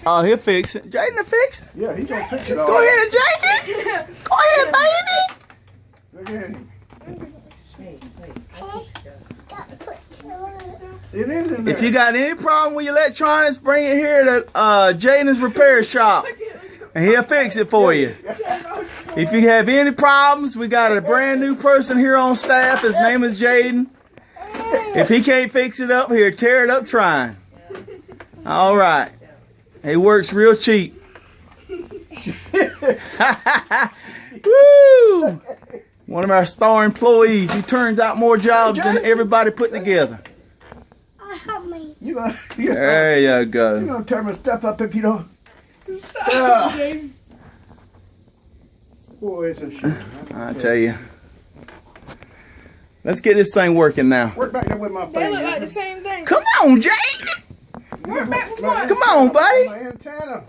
Oh, he'll fix it. Jaden will fix it. Yeah, he's gonna fix it all. Go ahead, Jaden. Go ahead, baby. Look at him. Hey, I fixed stuff. It is in there. If you got any problem with your electronics, bring it here to Jaden's repair shop, and he'll fix it for you. If you have any problems, we got a brand new person here on staff. His name is Jaden. If he can't fix it up here, tear it up trying. All right. He works real cheap. Woo! One of our star employees. He turns out more jobs than everybody put together. There There you You're go. gonna turn my stuff up if you don't. Boy, it's a shame. I tell you. Let's get this thing working now. Work back there with my They thing. look like the same thing. Come on, Jaden. Work back with what? Come on, buddy. My antenna.